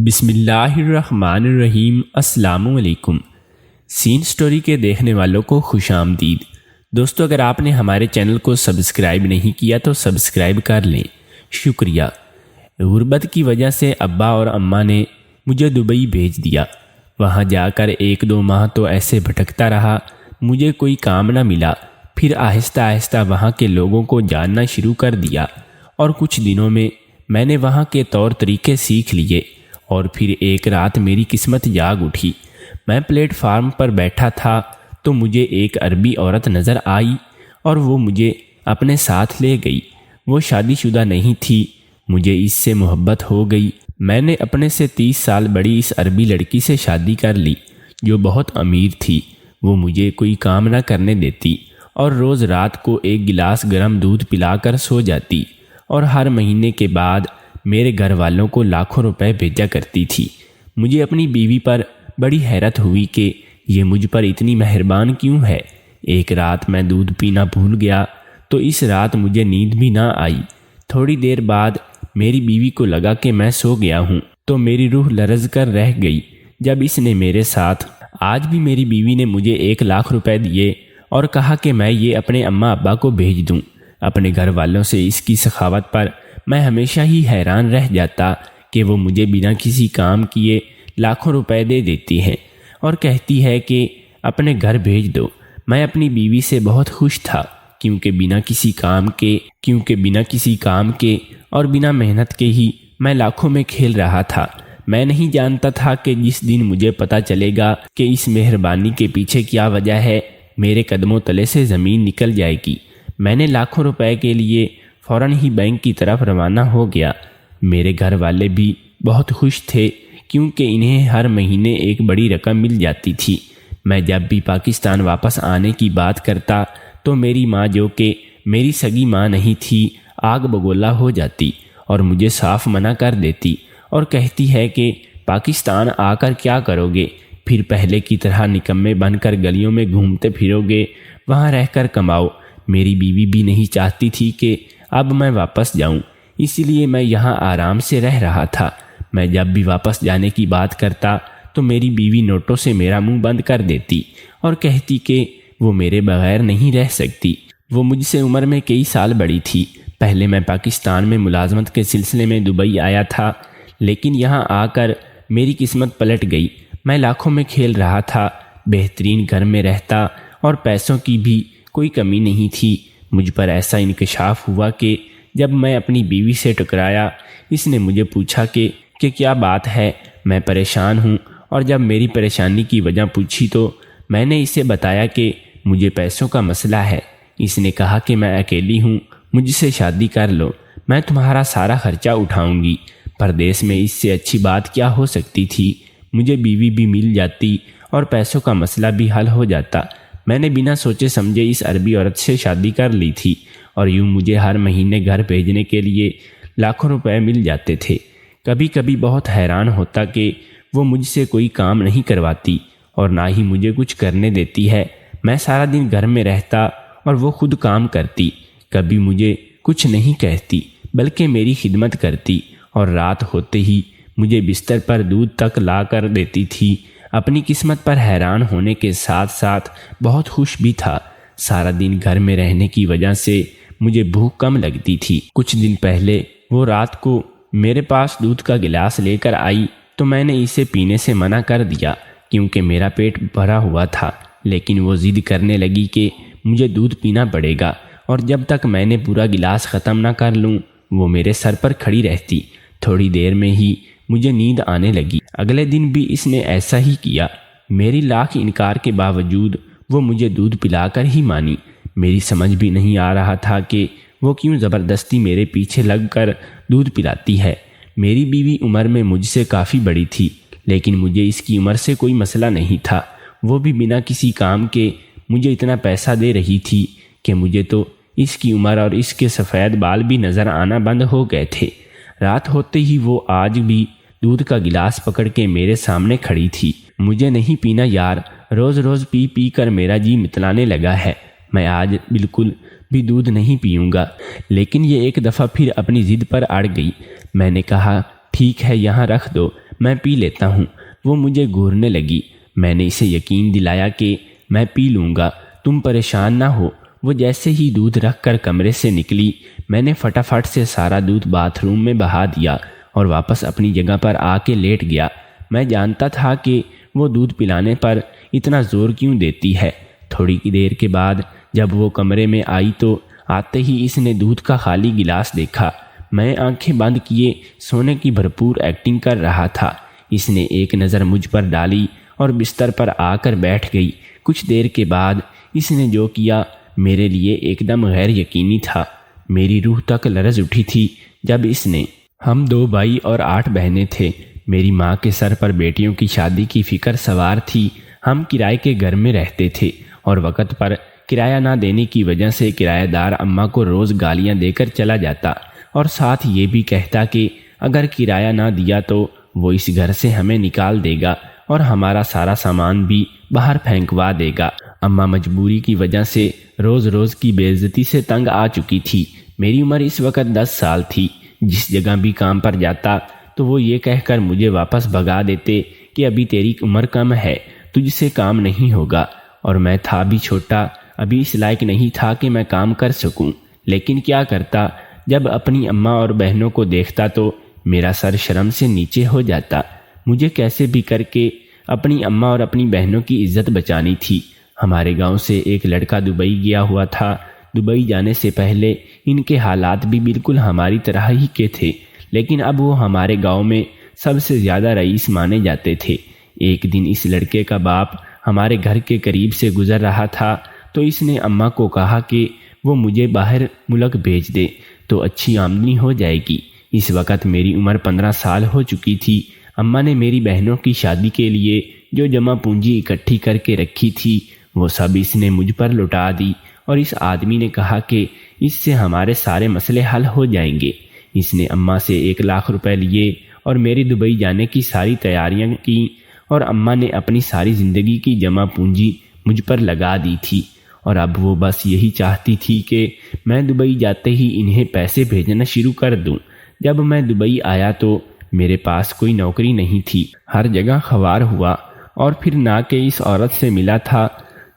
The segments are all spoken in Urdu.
بسم اللہ الرحمن الرحیم۔ السلام علیکم۔ سین سٹوری کے دیکھنے والوں کو خوش آمدید۔ دوستو، اگر آپ نے ہمارے چینل کو سبسکرائب نہیں کیا تو سبسکرائب کر لیں، شکریہ۔ غربت کی وجہ سے ابا اور اماں نے مجھے دبئی بھیج دیا۔ وہاں جا کر 1-2 ماہ تو ایسے بھٹکتا رہا، مجھے کوئی کام نہ ملا۔ پھر آہستہ آہستہ وہاں کے لوگوں کو جاننا شروع کر دیا اور کچھ دنوں میں نے وہاں کے طور طریقے سیکھ لیے۔ اور پھر ایک رات میری قسمت جاگ اٹھی۔ میں پلیٹ فارم پر بیٹھا تھا تو مجھے ایک عربی عورت نظر آئی اور وہ مجھے اپنے ساتھ لے گئی۔ وہ شادی شدہ نہیں تھی، مجھے اس سے محبت ہو گئی۔ میں نے اپنے سے 30 سال بڑی اس عربی لڑکی سے شادی کر لی جو بہت امیر تھی۔ وہ مجھے کوئی کام نہ کرنے دیتی اور روز رات کو 1 گلاس گرم دودھ پلا کر سو جاتی، اور ہر مہینے کے بعد میرے گھر والوں کو لاکھوں روپے بھیجا کرتی تھی۔ مجھے اپنی بیوی پر بڑی حیرت ہوئی کہ یہ مجھ پر اتنی مہربان کیوں ہے۔ ایک رات میں دودھ پینا بھول گیا تو اس رات مجھے نیند بھی نہ آئی۔ تھوڑی دیر بعد میری بیوی کو لگا کہ میں سو گیا ہوں تو میری روح لرز کر رہ گئی جب اس نے میرے ساتھ آج بھی میری بیوی نے مجھے 1 لاکھ روپے دیے اور کہا کہ میں یہ اپنے اماں ابا کو بھیج دوں۔ اپنے گھر والوں سے اس کی سخاوت پر میں ہمیشہ ہی حیران رہ جاتا کہ وہ مجھے بنا کسی کام کیے لاکھوں روپے دے دیتی ہے اور کہتی ہے کہ اپنے گھر بھیج دو۔ میں اپنی بیوی سے بہت خوش تھا کیونکہ بنا کسی کام کے اور بنا محنت کے ہی میں لاکھوں میں کھیل رہا تھا۔ میں نہیں جانتا تھا کہ جس دن مجھے پتہ چلے گا کہ اس مہربانی کے پیچھے کیا وجہ ہے، میرے قدموں تلے سے زمین نکل جائے گی۔ میں نے لاکھوں روپے کے لیے فوراً ہی بینک کی طرف روانہ ہو گیا۔ میرے گھر والے بھی بہت خوش تھے کیونکہ انہیں ہر مہینے ایک بڑی رقم مل جاتی تھی۔ میں جب بھی پاکستان واپس آنے کی بات کرتا تو میری ماں، جو کہ میری سگی ماں نہیں تھی، آگ بگولا ہو جاتی اور مجھے صاف منع کر دیتی اور کہتی ہے کہ پاکستان آ کر کیا کرو گے؟ پھر پہلے کی طرح نکمے بن کر گلیوں میں گھومتے پھرو گے، وہاں رہ کر کماؤ۔ میری بیوی بھی نہیں چاہتی تھی کہ اب میں واپس جاؤں، اسی لیے میں یہاں آرام سے رہ رہا تھا۔ میں جب بھی واپس جانے کی بات کرتا تو میری بیوی نوٹوں سے میرا منہ بند کر دیتی اور کہتی کہ وہ میرے بغیر نہیں رہ سکتی۔ وہ مجھ سے عمر میں کئی سال بڑی تھی۔ پہلے میں پاکستان میں ملازمت کے سلسلے میں دبئی آیا تھا، لیکن یہاں آ کر میری قسمت پلٹ گئی۔ میں لاکھوں میں کھیل رہا تھا، بہترین گھر میں رہتا اور پیسوں کی بھی کوئی کمی نہیں تھی۔ مجھ پر ایسا انکشاف ہوا کہ جب میں اپنی بیوی سے ٹکرایا، اس نے مجھے پوچھا کہ کیا بات ہے، میں پریشان ہوں، اور جب میری پریشانی کی وجہ پوچھی تو میں نے اسے بتایا کہ مجھے پیسوں کا مسئلہ ہے۔ اس نے کہا کہ میں اکیلی ہوں، مجھ سے شادی کر لو، میں تمہارا سارا خرچہ اٹھاؤں گی۔ پردیس میں اس سے اچھی بات کیا ہو سکتی تھی؟ مجھے بیوی بھی مل جاتی اور پیسوں کا مسئلہ بھی حل ہو جاتا۔ میں نے بنا سوچے سمجھے اس عربی عورت سے شادی کر لی تھی اور یوں مجھے ہر مہینے گھر بھیجنے کے لیے لاکھوں روپے مل جاتے تھے۔ کبھی کبھی بہت حیران ہوتا کہ وہ مجھ سے کوئی کام نہیں کرواتی اور نہ ہی مجھے کچھ کرنے دیتی ہے۔ میں سارا دن گھر میں رہتا اور وہ خود کام کرتی، کبھی مجھے کچھ نہیں کہتی بلکہ میری خدمت کرتی، اور رات ہوتے ہی مجھے بستر پر دودھ تک لا کر دیتی تھی۔ اپنی قسمت پر حیران ہونے کے ساتھ ساتھ بہت خوش بھی تھا۔ سارا دن گھر میں رہنے کی وجہ سے مجھے بھوک کم لگتی تھی۔ کچھ دن پہلے وہ رات کو میرے پاس دودھ کا گلاس لے کر آئی تو میں نے اسے پینے سے منع کر دیا کیونکہ میرا پیٹ بھرا ہوا تھا، لیکن وہ ضد کرنے لگی کہ مجھے دودھ پینا پڑے گا، اور جب تک میں نے پورا گلاس ختم نہ کر لوں وہ میرے سر پر کھڑی رہتی۔ تھوڑی دیر میں ہی مجھے نیند آنے لگی۔ اگلے دن بھی اس نے ایسا ہی کیا۔ میری لاکھ انکار کے باوجود وہ مجھے دودھ پلا کر ہی مانی۔ میری سمجھ بھی نہیں آ رہا تھا کہ وہ کیوں زبردستی میرے پیچھے لگ کر دودھ پلاتی ہے۔ میری بیوی عمر میں مجھ سے کافی بڑی تھی، لیکن مجھے اس کی عمر سے کوئی مسئلہ نہیں تھا۔ وہ بھی بنا کسی کام کے مجھے اتنا پیسہ دے رہی تھی کہ مجھے تو اس کی عمر اور اس کے سفید بال بھی نظر آنا بند ہو گئے تھے۔ رات ہوتے ہی وہ آج بھی دودھ کا گلاس پکڑ کے میرے سامنے کھڑی تھی۔ مجھے نہیں پینا یار، روز روز پی پی کر میرا جی متلانے لگا ہے، میں آج بالکل بھی دودھ نہیں پیوں گا۔ لیکن یہ ایک دفعہ پھر اپنی ضد پر اڑ گئی۔ میں نے کہا ٹھیک ہے، یہاں رکھ دو، میں پی لیتا ہوں۔ وہ مجھے گھورنے لگی۔ میں نے اسے یقین دلایا کہ میں پی لوں گا، تم پریشان نہ ہو۔ وہ جیسے ہی دودھ رکھ کر کمرے سے نکلی، میں نے فٹافٹ سے سارا دودھ باتھ روم میں بہا دیا اور واپس اپنی جگہ پر آ کے لیٹ گیا۔ میں جانتا تھا کہ وہ دودھ پلانے پر اتنا زور کیوں دیتی ہے۔ تھوڑی دیر کے بعد جب وہ کمرے میں آئی تو آتے ہی اس نے دودھ کا خالی گلاس دیکھا۔ میں آنکھیں بند کیے سونے کی بھرپور ایکٹنگ کر رہا تھا۔ اس نے ایک نظر مجھ پر ڈالی اور بستر پر آ کر بیٹھ گئی۔ کچھ دیر کے بعد اس نے جو کیا میرے لیے ایک دم غیر یقینی تھا۔ میری روح تک لرز اٹھی تھی جب اس نے ہم 2 بھائی اور 8 بہنیں تھے۔ میری ماں کے سر پر بیٹیوں کی شادی کی فکر سوار تھی۔ ہم کرائے کے گھر میں رہتے تھے اور وقت پر کرایہ نہ دینے کی وجہ سے کرایہ دار اماں کو روز گالیاں دے کر چلا جاتا اور ساتھ یہ بھی کہتا کہ اگر کرایہ نہ دیا تو وہ اس گھر سے ہمیں نکال دے گا اور ہمارا سارا سامان بھی باہر پھینکوا دے گا۔ اماں مجبوری کی وجہ سے روز روز کی بے عزتی سے تنگ آ چکی تھی۔ میری عمر اس وقت 10 سال تھی۔ جس جگہ بھی کام پر جاتا تو وہ یہ کہہ کر مجھے واپس بھگا دیتے کہ ابھی تیری عمر کم ہے، تجھ سے کام نہیں ہوگا، اور میں تھا بھی چھوٹا، ابھی اس لائق نہیں تھا کہ میں کام کر سکوں۔ لیکن کیا کرتا، جب اپنی اماں اور بہنوں کو دیکھتا تو میرا سر شرم سے نیچے ہو جاتا۔ مجھے کیسے بھی کر کے اپنی اماں اور اپنی بہنوں کی عزت بچانی تھی۔ ہمارے گاؤں سے ایک لڑکا دبئی گیا ہوا تھا۔ دبئی جانے سے پہلے ان کے حالات بھی بالکل ہماری طرح ہی کے تھے، لیکن اب وہ ہمارے گاؤں میں سب سے زیادہ رئیس مانے جاتے تھے۔ ایک دن اس لڑکے کا باپ ہمارے گھر کے قریب سے گزر رہا تھا تو اس نے اماں کو کہا کہ وہ مجھے باہر ملک بھیج دے تو اچھی آمدنی ہو جائے گی۔ اس وقت میری عمر 15 سال ہو چکی تھی۔ اماں نے میری بہنوں کی شادی کے لیے جو جمع پونجی اکٹھی کر کے رکھی تھی وہ سب اس نے مجھ پر لٹا دی اور اس آدمی نے کہا کہ اس سے ہمارے سارے مسئلے حل ہو جائیں گے۔ اس نے اماں سے 1 لاکھ روپے لیے اور میری دبئی جانے کی ساری تیاریاں کی، اور اماں نے اپنی ساری زندگی کی جمع پونجی مجھ پر لگا دی تھی، اور اب وہ بس یہی چاہتی تھی کہ میں دبئی جاتے ہی انہیں پیسے بھیجنا شروع کر دوں۔ جب میں دبئی آیا تو میرے پاس کوئی نوکری نہیں تھی، ہر جگہ خوار ہوا اور پھر نہ کہ اس عورت سے ملا تھا،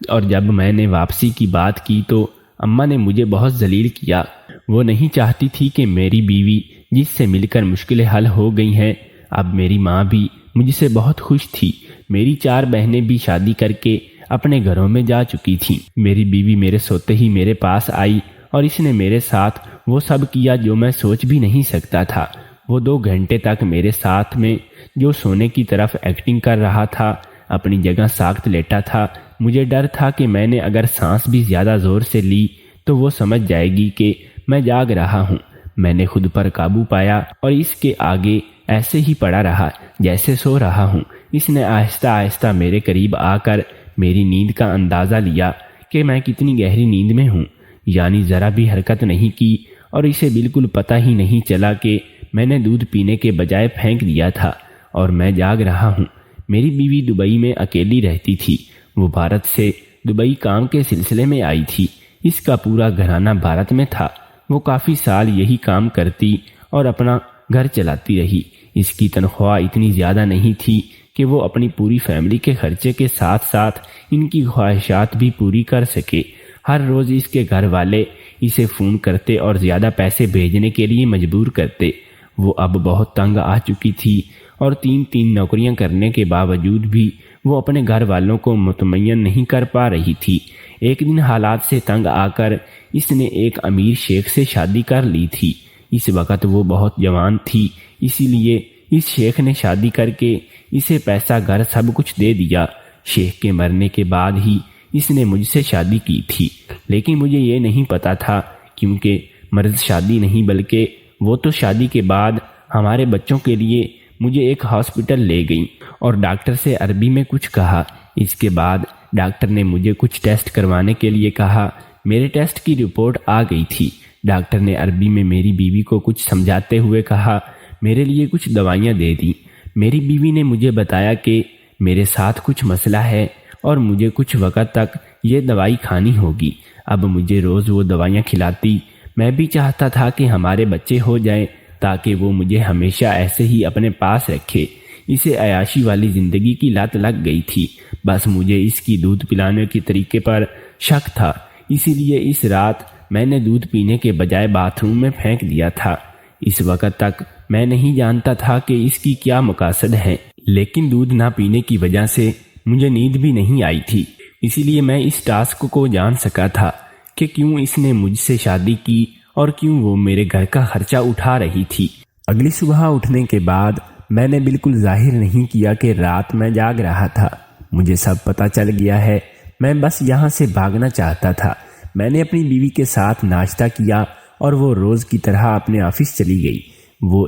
اور جب میں نے واپسی کی بات کی تو اماں نے مجھے بہت ذلیل کیا۔ وہ نہیں چاہتی تھی کہ میری بیوی جس سے مل کر مشکلیں حل ہو گئی ہیں، اب میری ماں بھی مجھ سے بہت خوش تھی۔ میری 4 بہنیں بھی شادی کر کے اپنے گھروں میں جا چکی تھیں۔ میری بیوی میرے سوتے ہی میرے پاس آئی اور اس نے میرے ساتھ وہ سب کیا جو میں سوچ بھی نہیں سکتا تھا۔ وہ 2 گھنٹے تک میرے ساتھ میں جو سونے کی طرف ایکٹنگ کر رہا تھا اپنی جگہ ساخت لیٹا تھا۔ مجھے ڈر تھا کہ میں نے اگر سانس بھی زیادہ زور سے لی تو وہ سمجھ جائے گی کہ میں جاگ رہا ہوں۔ میں نے خود پر قابو پایا اور اس کے آگے ایسے ہی پڑا رہا جیسے سو رہا ہوں۔ اس نے آہستہ آہستہ میرے قریب آ کر میری نیند کا اندازہ لیا کہ میں کتنی گہری نیند میں ہوں، یعنی ذرا بھی حرکت نہیں کی، اور اسے بالکل پتہ ہی نہیں چلا کہ میں نے دودھ پینے کے بجائے پھینک دیا تھا اور میں جاگ رہا ہوں۔ میری بیوی دبئی میں اکیلی رہتی تھی۔ وہ بھارت سے دبئی کام کے سلسلے میں آئی تھی۔ اس کا پورا گھرانہ بھارت میں تھا۔ وہ کافی سال یہی کام کرتی اور اپنا گھر چلاتی رہی۔ اس کی تنخواہ اتنی زیادہ نہیں تھی کہ وہ اپنی پوری فیملی کے خرچے کے ساتھ ساتھ ان کی خواہشات بھی پوری کر سکے۔ ہر روز اس کے گھر والے اسے فون کرتے اور زیادہ پیسے بھیجنے کے لیے مجبور کرتے۔ وہ اب بہت تنگ آ چکی تھی اور 3 نوکریاں کرنے کے باوجود بھی وہ اپنے گھر والوں کو مطمئن نہیں کر پا رہی تھی۔ ایک دن حالات سے تنگ آ کر اس نے ایک امیر شیخ سے شادی کر لی تھی۔ اس وقت وہ بہت جوان تھی، اسی لیے اس شیخ نے شادی کر کے اسے پیسہ گھر سب کچھ دے دیا۔ شیخ کے مرنے کے بعد ہی اس نے مجھ سے شادی کی تھی، لیکن مجھے یہ نہیں پتا تھا کیونکہ مرض شادی نہیں بلکہ وہ تو شادی کے بعد ہمارے بچوں کے لیے مجھے ایک ہاسپٹل لے گئیں اور ڈاکٹر سے عربی میں کچھ کہا۔ اس کے بعد ڈاکٹر نے مجھے کچھ ٹیسٹ کروانے کے لیے کہا۔ میرے ٹیسٹ کی رپورٹ آ گئی تھی۔ ڈاکٹر نے عربی میں میری بیوی کو کچھ سمجھاتے ہوئے کہا، میرے لیے کچھ دوائیاں دے دیں۔ میری بیوی نے مجھے بتایا کہ میرے ساتھ کچھ مسئلہ ہے اور مجھے کچھ وقت تک یہ دوائی کھانی ہوگی۔ اب مجھے روز وہ دوائیاں کھلاتی۔ میں بھی چاہتا تھا کہ ہمارے بچے ہو جائیں تاکہ وہ مجھے ہمیشہ ایسے ہی اپنے پاس رکھے۔ اسے عیاشی والی زندگی کی لت لگ گئی تھی۔ بس مجھے اس کی دودھ پلانے کے طریقے پر شک تھا، اسی لیے اس رات میں نے دودھ پینے کے بجائے باتھ روم میں پھینک دیا تھا۔ اس وقت تک میں نہیں جانتا تھا کہ اس کی کیا مقاصد ہے، لیکن دودھ نہ پینے کی وجہ سے مجھے نیند بھی نہیں آئی تھی، اسی لیے میں اس ٹاسک کو جان سکا تھا کہ کیوں اس نے مجھ سے شادی کی اور کیوں وہ میرے گھر کا خرچہ اٹھا رہی تھی۔ اگلی صبح اٹھنے کے بعد میں نے بالکل ظاہر نہیں کیا کہ رات میں جاگ رہا تھا۔ مجھے سب پتہ چل گیا ہے، میں بس یہاں سے بھاگنا چاہتا تھا۔ میں نے اپنی بیوی کے ساتھ ناشتہ کیا اور وہ روز کی طرح اپنے آفس چلی گئی۔ وہ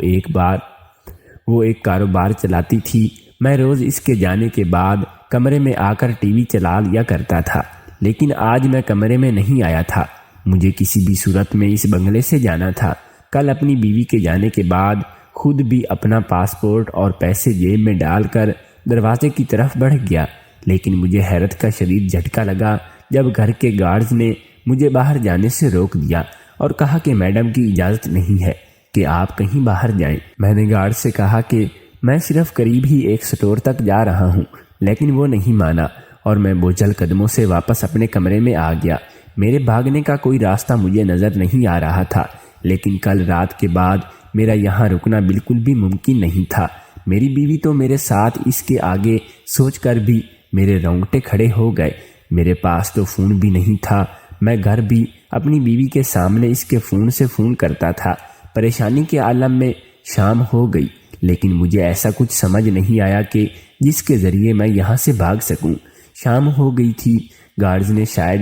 ایک کاروبار چلاتی تھی۔ میں روز اس کے جانے کے بعد کمرے میں آ کر ٹی وی چلا لیا کرتا تھا، لیکن آج میں کمرے میں نہیں آیا تھا۔ مجھے کسی بھی صورت میں اس بنگلے سے جانا تھا۔ کل اپنی بیوی کے جانے کے بعد خود بھی اپنا پاسپورٹ اور پیسے جیب میں ڈال کر دروازے کی طرف بڑھ گیا، لیکن مجھے حیرت کا شدید جھٹکا لگا جب گھر کے گارڈز نے مجھے باہر جانے سے روک دیا اور کہا کہ میڈم کی اجازت نہیں ہے کہ آپ کہیں باہر جائیں۔ میں نے گارڈ سے کہا کہ میں صرف قریب ہی ایک سٹور تک جا رہا ہوں، لیکن وہ نہیں مانا اور میں بوجھل قدموں سے واپس اپنے کمرے میں آ گیا۔ میرے بھاگنے کا کوئی راستہ مجھے نظر نہیں آ رہا تھا، لیکن کل رات کے بعد میرا یہاں رکنا بالکل بھی ممکن نہیں تھا۔ میری بیوی تو میرے ساتھ اس کے آگے سوچ کر بھی میرے رونگٹے کھڑے ہو گئے۔ میرے پاس تو فون بھی نہیں تھا۔ میں گھر بھی اپنی بیوی کے سامنے اس کے فون سے فون کرتا تھا۔ پریشانی کے عالم میں شام ہو گئی، لیکن مجھے ایسا کچھ سمجھ نہیں آیا کہ جس کے ذریعے میں یہاں سے بھاگ سکوں۔ شام ہو گئی تھی۔ گارڈز نے شاید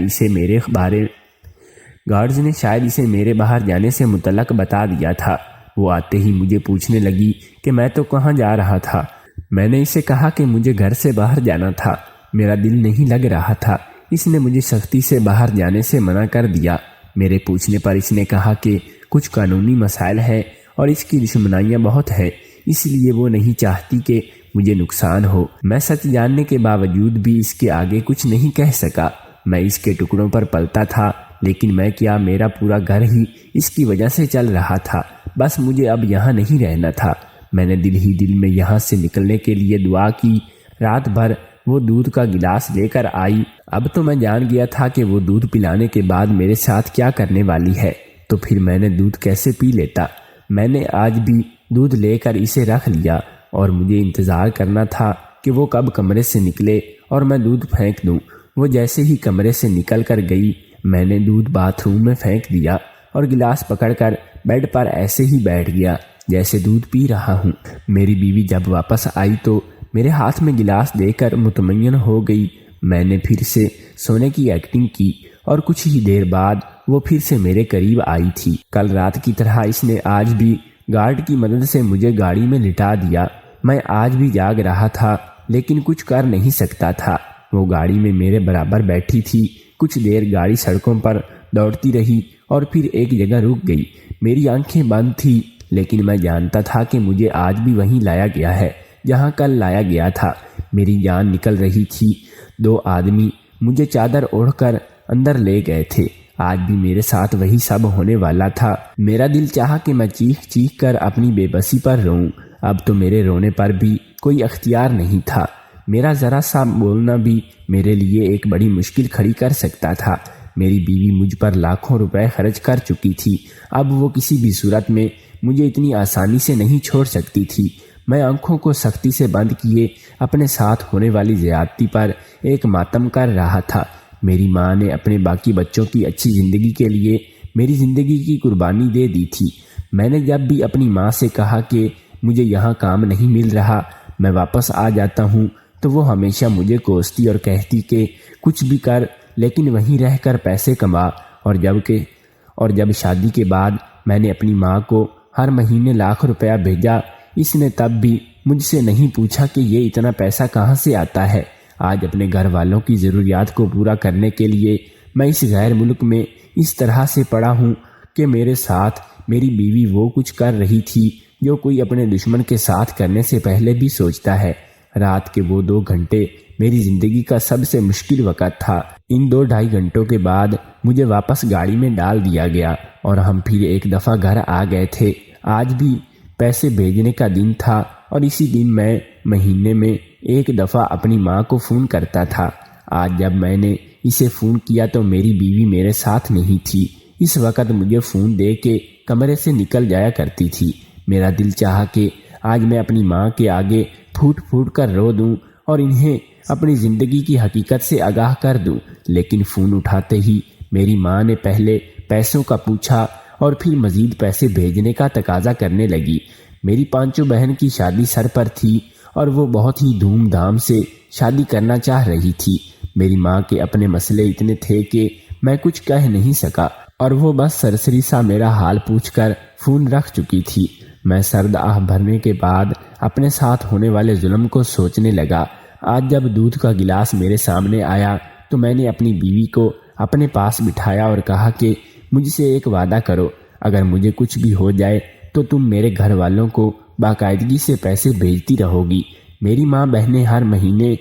اسے میرے باہر جانے سے متعلق بتا دیا تھا۔ وہ آتے ہی مجھے پوچھنے لگی کہ میں تو کہاں جا رہا تھا۔ میں نے اسے کہا کہ مجھے گھر سے باہر جانا تھا، میرا دل نہیں لگ رہا تھا۔ اس نے مجھے سختی سے باہر جانے سے منع کر دیا۔ میرے پوچھنے پر اس نے کہا کہ کچھ قانونی مسائل ہیں اور اس کی دشمنیاں بہت ہیں، اس لیے وہ نہیں چاہتی کہ مجھے نقصان ہو۔ میں سچ جاننے کے باوجود بھی اس کے آگے کچھ نہیں کہہ سکا۔ میں اس کے ٹکڑوں پر پلتا تھا، لیکن میں کیا، میرا پورا گھر ہی اس کی وجہ سے چل رہا تھا۔ بس مجھے اب یہاں نہیں رہنا تھا۔ میں نے دل ہی دل میں یہاں سے نکلنے کے لیے دعا کی۔ رات بھر وہ دودھ کا گلاس لے کر آئی۔ اب تو میں جان گیا تھا کہ وہ دودھ پلانے کے بعد میرے ساتھ کیا کرنے والی ہے، تو پھر میں نے دودھ کیسے پی لیتا۔ میں نے آج بھی دودھ لے کر اسے رکھ لیا اور مجھے انتظار کرنا تھا کہ وہ کب کمرے سے نکلے اور میں دودھ پھینک دوں۔ وہ جیسے ہی کمرے سے نکل کر گئی، میں نے دودھ باتھ روم میں پھینک دیا اور گلاس پکڑ کر بیڈ پر ایسے ہی بیٹھ گیا جیسے دودھ پی رہا ہوں۔ میری بیوی جب واپس آئی تو میرے ہاتھ میں گلاس دے کر مطمئن ہو گئی۔ میں نے پھر سے سونے کی ایکٹنگ کی اور کچھ ہی دیر بعد وہ پھر سے میرے قریب آئی تھی۔ کل رات کی طرح اس نے آج بھی گارڈ کی مدد سے مجھے گاڑی میں لٹا دیا۔ میں آج بھی جاگ رہا تھا، لیکن کچھ کر نہیں سکتا تھا۔ وہ گاڑی میں میرے برابر بیٹھی تھی۔ کچھ دیر گاڑی سڑکوں پر دوڑتی رہی اور پھر ایک جگہ رک گئی۔ میری آنکھیں بند تھی، لیکن میں جانتا تھا کہ مجھے آج بھی وہیں لایا گیا ہے جہاں کل لایا گیا تھا۔ میری جان نکل رہی تھی۔ 2 آدمی مجھے چادر اوڑھ کر اندر لے گئے تھے۔ آج بھی میرے ساتھ وہی سب ہونے والا تھا۔ میرا دل چاہا کہ میں چیخ چیخ کر اپنی بے بسی پر روؤں۔ اب تو میرے رونے پر بھی کوئی اختیار نہیں تھا۔ میرا ذرا سا بولنا بھی میرے لیے ایک بڑی مشکل کھڑی کر سکتا تھا۔ میری بیوی مجھ پر لاکھوں روپے خرچ کر چکی تھی۔ اب وہ کسی بھی صورت میں مجھے اتنی آسانی سے نہیں چھوڑ سکتی تھی۔ میں آنکھوں کو سختی سے بند کیے اپنے ساتھ ہونے والی زیادتی پر ایک ماتم کر رہا تھا۔ میری ماں نے اپنے باقی بچوں کی اچھی زندگی کے لیے میری زندگی کی قربانی دے دی تھی۔ میں نے جب بھی اپنی ماں سے کہا کہ مجھے یہاں کام نہیں مل رہا، میں واپس آ جاتا ہوں، تو وہ ہمیشہ مجھے کوستی اور کہتی کہ کچھ بھی کر، لیکن وہیں رہ کر پیسے کما۔ اور جب شادی کے بعد میں نے اپنی ماں کو ہر مہینے لاکھ روپیہ بھیجا، اس نے تب بھی مجھ سے نہیں پوچھا کہ یہ اتنا پیسہ کہاں سے آتا ہے۔ آج اپنے گھر والوں کی ضروریات کو پورا کرنے کے لیے میں اس غیر ملک میں اس طرح سے پڑا ہوں کہ میرے ساتھ میری بیوی وہ کچھ کر رہی تھی جو کوئی اپنے دشمن کے ساتھ کرنے سے پہلے بھی سوچتا ہے۔ رات کے وہ 2 گھنٹے میری زندگی کا سب سے مشکل وقت تھا۔ ان 2-2.5 گھنٹوں کے بعد مجھے واپس گاڑی میں ڈال دیا گیا اور ہم پھر ایک دفعہ گھر آ گئے تھے۔ آج بھی پیسے بھیجنے کا دن تھا اور اسی دن میں مہینے میں ایک دفعہ اپنی ماں کو فون کرتا تھا۔ آج جب میں نے اسے فون کیا تو میری بیوی میرے ساتھ نہیں تھی۔ اس وقت مجھے فون دے کے کمرے سے نکل جایا کرتی تھی۔ میرا دل چاہا کہ آج میں اپنی ماں کے آگے پھوٹ پھوٹ کر رو دوں اور انہیں اپنی زندگی کی حقیقت سے آگاہ کر دوں، لیکن فون اٹھاتے ہی میری ماں نے پہلے پیسوں کا پوچھا اور پھر مزید پیسے بھیجنے کا تقاضا کرنے لگی۔ میری پانچوں بہن کی شادی سر پر تھی اور وہ بہت ہی دھوم دھام سے شادی کرنا چاہ رہی تھی۔ میری ماں کے اپنے مسئلے اتنے تھے کہ میں کچھ کہہ نہیں سکا اور وہ بس سرسری سا میرا حال پوچھ کر فون رکھ چکی تھی۔ میں سرد آہ بھرنے کے بعد اپنے ساتھ ہونے والے ظلم کو سوچنے لگا۔ آج جب دودھ کا گلاس میرے سامنے آیا تو میں نے اپنی بیوی کو اپنے پاس بٹھایا اور کہا کہ مجھ سے ایک وعدہ کرو، اگر مجھے کچھ بھی ہو جائے تو تم میرے گھر والوں کو باقاعدگی سے پیسے بھیجتی رہو گی۔ میری ماں بہنیں ہر مہینے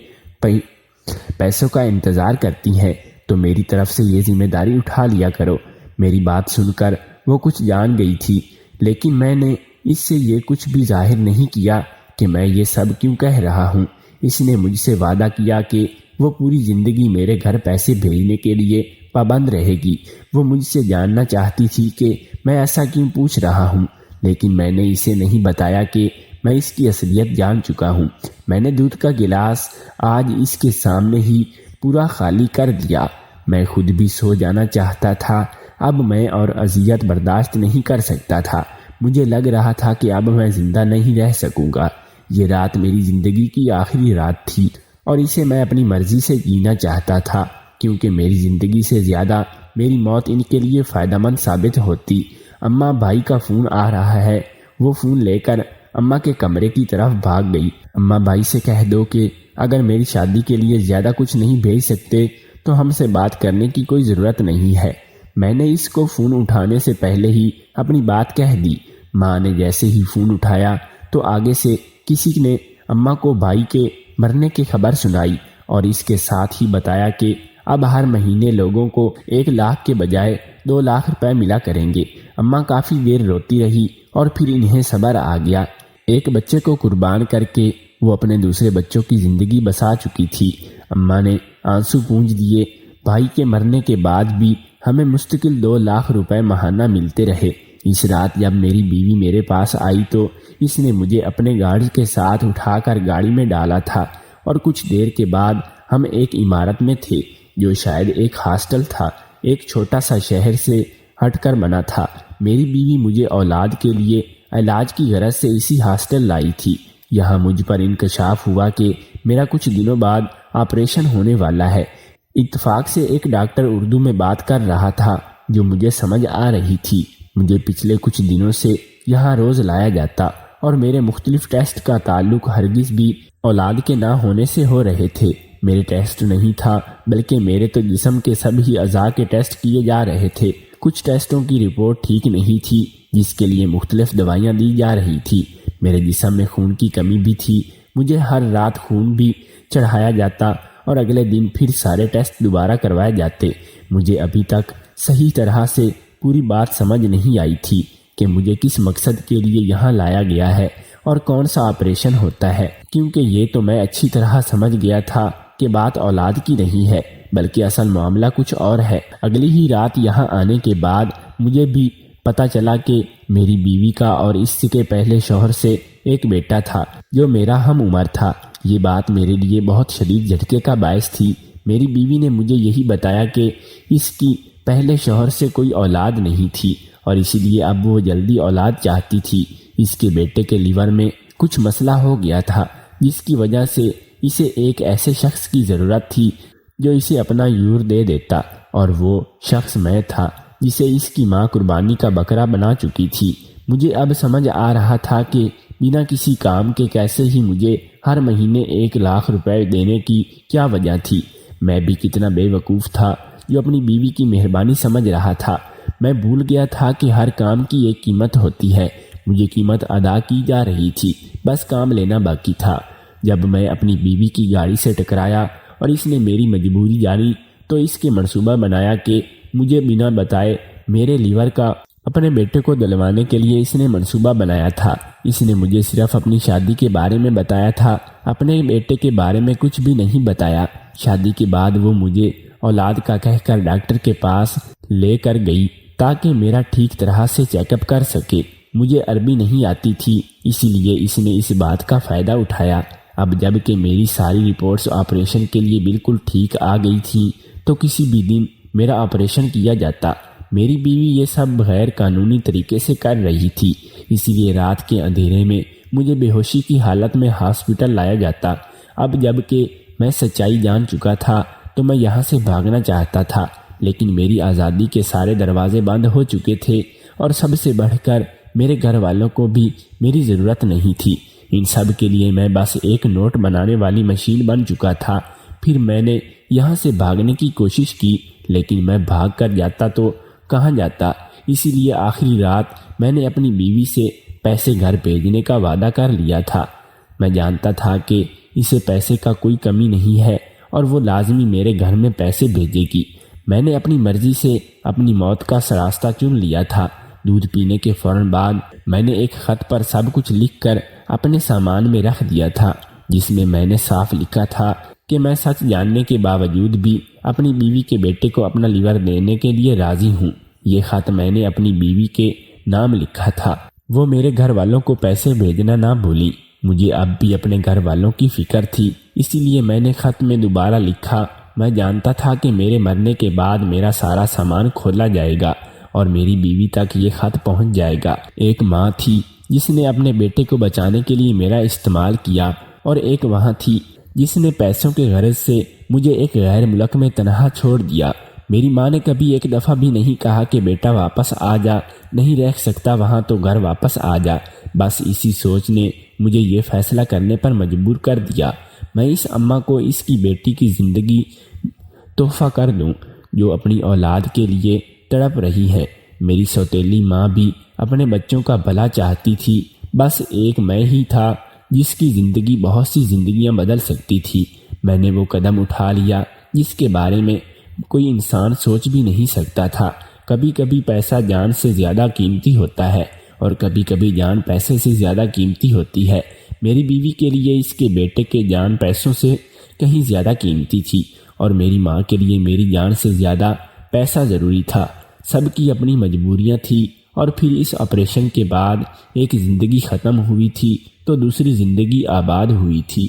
پیسوں کا انتظار کرتی ہیں، تو میری طرف سے یہ ذمہ داری اٹھا لیا کرو۔ میری بات سن کر وہ کچھ جان گئی تھی، لیکن میں نے اس سے یہ کچھ بھی ظاہر نہیں کیا کہ میں یہ سب کیوں کہہ رہا ہوں۔ اس نے مجھ سے وعدہ کیا کہ وہ پوری زندگی میرے گھر پیسے بھیجنے کے لیے پابند رہے گی۔ وہ مجھ سے جاننا چاہتی تھی کہ میں ایسا کیوں پوچھ رہا ہوں، لیکن میں نے اسے نہیں بتایا کہ میں اس کی اصلیت جان چکا ہوں۔ میں نے دودھ کا گلاس آج اس کے سامنے ہی پورا خالی کر دیا۔ میں خود بھی سو جانا چاہتا تھا، اب میں اور اذیت برداشت نہیں کر سکتا تھا۔ مجھے لگ رہا تھا کہ اب میں زندہ نہیں رہ سکوں گا۔ یہ رات میری زندگی کی آخری رات تھی اور اسے میں اپنی مرضی سے جینا چاہتا تھا، کیونکہ میری زندگی سے زیادہ میری موت ان کے لیے فائدہ مند ثابت ہوتی۔ اماں بھائی کا فون آ رہا ہے۔ وہ فون لے کر اماں کے کمرے کی طرف بھاگ گئی۔ اماں بھائی سے کہہ دو کہ اگر میری شادی کے لیے زیادہ کچھ نہیں بھیج سکتے تو ہم سے بات کرنے کی کوئی ضرورت نہیں ہے۔ میں نے اس کو فون اٹھانے سے پہلے ہی اپنی بات کہہ دی۔ ماں نے جیسے ہی فون اٹھایا تو آگے سے کسی نے اماں کو بھائی کے مرنے کی خبر سنائی اور اس کے ساتھ ہی بتایا کہ اب ہر مہینے لوگوں کو 1 لاکھ کے بجائے 2 لاکھ روپے ملا کریں گے۔ اماں کافی دیر روتی رہی اور پھر انہیں صبر آ گیا۔ ایک بچے کو قربان کر کے وہ اپنے دوسرے بچوں کی زندگی بسا چکی تھی۔ اماں نے آنسو پونجھ دیے۔ بھائی کے مرنے کے بعد بھی ہمیں مستقل 2 لاکھ روپے ماہانہ ملتے رہے۔ اس رات جب میری بیوی میرے پاس آئی تو اس نے مجھے اپنے گاڑی کے ساتھ اٹھا کر گاڑی میں ڈالا تھا اور کچھ دیر کے بعد ہم ایک عمارت میں تھے جو شاید ایک ہاسٹل تھا، ایک چھوٹا سا شہر سے ہٹ کر بنا تھا۔ میری بیوی مجھے اولاد کے لیے علاج کی غرض سے اسی ہاسٹل لائی تھی۔ یہاں مجھ پر انکشاف ہوا کہ میرا کچھ دنوں بعد آپریشن ہونے والا ہے۔ اتفاق سے ایک ڈاکٹر اردو میں بات کر رہا تھا جو مجھے سمجھ آ رہی تھی۔ مجھے پچھلے کچھ دنوں سے یہاں روز لایا جاتا اور میرے مختلف ٹیسٹ کا تعلق ہرگز بھی اولاد کے نہ ہونے سے ہو رہے تھے۔ میرے ٹیسٹ نہیں تھا بلکہ میرے تو جسم کے سب ہی اعضاء کے ٹیسٹ کیے جا رہے تھے۔ کچھ ٹیسٹوں کی رپورٹ ٹھیک نہیں تھی جس کے لیے مختلف دوائیاں دی جا رہی تھی۔ میرے جسم میں خون کی کمی بھی تھی، مجھے ہر رات خون بھی چڑھایا جاتا اور اگلے دن پھر سارے ٹیسٹ دوبارہ کروائے جاتے۔ مجھے ابھی تک صحیح طرح سے پوری بات سمجھ نہیں آئی تھی کہ مجھے کس مقصد کے لیے یہاں لایا گیا ہے اور کون سا آپریشن ہوتا ہے، کیونکہ یہ تو میں اچھی طرح سمجھ گیا تھا کہ بات اولاد کی نہیں ہے بلکہ اصل معاملہ کچھ اور ہے۔ اگلی ہی رات یہاں آنے کے بعد مجھے بھی پتا چلا کہ میری بیوی کا اور اس کے پہلے شوہر سے ایک بیٹا تھا جو میرا ہم عمر تھا۔ یہ بات میرے لیے بہت شدید جھٹکے کا باعث تھی۔ میری بیوی نے مجھے یہی بتایا کہ اس کی پہلے شوہر سے کوئی اولاد نہیں تھی اور اسی لیے اب وہ جلدی اولاد چاہتی تھی۔ اس کے بیٹے کے لیور میں کچھ مسئلہ ہو گیا تھا جس کی وجہ سے اسے ایک ایسے شخص کی ضرورت تھی جو اسے اپنا یور دے دیتا، اور وہ شخص میں تھا جسے اس کی ماں قربانی کا بکرا بنا چکی تھی۔ مجھے اب سمجھ آ رہا تھا کہ بنا کسی کام کے کیسے ہی مجھے ہر مہینے 1 لاکھ روپے دینے کی کیا وجہ تھی۔ میں بھی کتنا بے وقوف تھا جو اپنی بیوی کی مہربانی سمجھ رہا تھا۔ میں بھول گیا تھا کہ ہر کام کی ایک قیمت ہوتی ہے۔ مجھے قیمت ادا کی جا رہی تھی، بس کام لینا باقی تھا۔ جب میں اپنی بیوی کی گاڑی سے ٹکرایا اور اس نے میری مجبوری جانی تو اس کے منصوبہ بنایا کہ مجھے بنا بتائے میرے لیور کا اپنے بیٹے کو دلوانے کے لیے اس نے منصوبہ بنایا تھا۔ اس نے مجھے صرف اپنی شادی کے بارے میں بتایا تھا، اپنے بیٹے کے بارے میں کچھ بھی نہیں بتایا۔ شادی کے بعد وہ مجھے اولاد کا کہہ کر ڈاکٹر کے پاس لے کر گئی تاکہ میرا ٹھیک طرح سے چیک اپ کر سکے۔ مجھے عربی نہیں آتی تھی، اسی لیے اس نے اس بات کا فائدہ اٹھایا۔ اب جب کہ میری ساری رپورٹس آپریشن کے لیے بالکل ٹھیک آ گئی تھیں تو کسی بھی دن میرا آپریشن کیا جاتا۔ میری بیوی یہ سب غیر قانونی طریقے سے کر رہی تھی، اسی لیے رات کے اندھیرے میں مجھے بے ہوشی کی حالت میں ہاسپٹل لایا جاتا۔ اب جب کہ میں سچائی جان چکا تھا تو میں یہاں سے بھاگنا چاہتا تھا، لیکن میری آزادی کے سارے دروازے بند ہو چکے تھے، اور سب سے بڑھ کر میرے گھر والوں کو بھی میری ضرورت نہیں تھی۔ ان سب کے لیے میں بس ایک نوٹ بنانے والی مشین بن چکا تھا۔ پھر میں نے یہاں سے بھاگنے کی کوشش کی، لیکن میں بھاگ کر جاتا تو کہاں جاتا، اسی لیے آخری رات میں نے اپنی بیوی سے پیسے گھر بھیجنے کا وعدہ کر لیا تھا۔ میں جانتا تھا کہ اسے پیسے کا کوئی کمی نہیں ہے اور وہ لازمی میرے گھر میں پیسے بھیجے گی۔ میں نے اپنی مرضی سے اپنی موت کا راستہ چن لیا تھا۔ دودھ پینے کے فوراً بعد میں نے ایک خط پر سب کچھ لکھ کر اپنے سامان میں رکھ دیا تھا، جس میں نے صاف لکھا تھا کہ میں سچ جاننے کے باوجود بھی اپنی بیوی کے بیٹے کو اپنا لیور دینے کے لیے راضی ہوں۔ یہ خط میں نے اپنی بیوی کے نام لکھا تھا۔ وہ میرے گھر والوں کو پیسے بھیجنا نہ بھولی۔ مجھے اب بھی اپنے گھر والوں کی فکر تھی، اسی لیے میں نے خط میں دوبارہ لکھا۔ میں جانتا تھا کہ میرے مرنے کے بعد میرا سارا سامان کھولا جائے گا اور میری بیوی تک یہ خط پہنچ جائے گا۔ ایک ماں تھی جس نے اپنے بیٹے کو بچانے کے لیے میرا استعمال کیا، اور ایک وہاں تھی جس نے پیسوں کے غرض سے مجھے ایک غیر ملک میں تنہا چھوڑ دیا۔ میری ماں نے کبھی ایک دفعہ بھی نہیں کہا کہ بیٹا واپس آ جا، نہیں رہ سکتا وہاں تو گھر واپس آ جا۔ بس اسی سوچ نے مجھے یہ فیصلہ کرنے پر مجبور کر دیا۔ میں اس اماں کو اس کی بیٹی کی زندگی تحفہ کر دوں جو اپنی اولاد کے لیے تڑپ رہی ہے۔ میری سوتیلی ماں بھی اپنے بچوں کا بھلا چاہتی تھی، بس ایک میں ہی تھا جس کی زندگی بہت سی زندگیاں بدل سکتی تھی۔ میں نے وہ قدم اٹھا لیا جس کے بارے میں کوئی انسان سوچ بھی نہیں سکتا تھا۔ کبھی کبھی پیسہ جان سے زیادہ قیمتی ہوتا ہے اور کبھی کبھی جان پیسے سے زیادہ قیمتی ہوتی ہے۔ میری بیوی کے لیے اس کے بیٹے کے جان پیسوں سے کہیں زیادہ قیمتی تھی، اور میری ماں کے لیے میری جان سے زیادہ پیسہ ضروری تھا۔ سب کی اپنی مجبوریاں تھیں، اور پھر اس آپریشن کے بعد ایک زندگی ختم ہوئی تھی تو دوسری زندگی آباد ہوئی تھی۔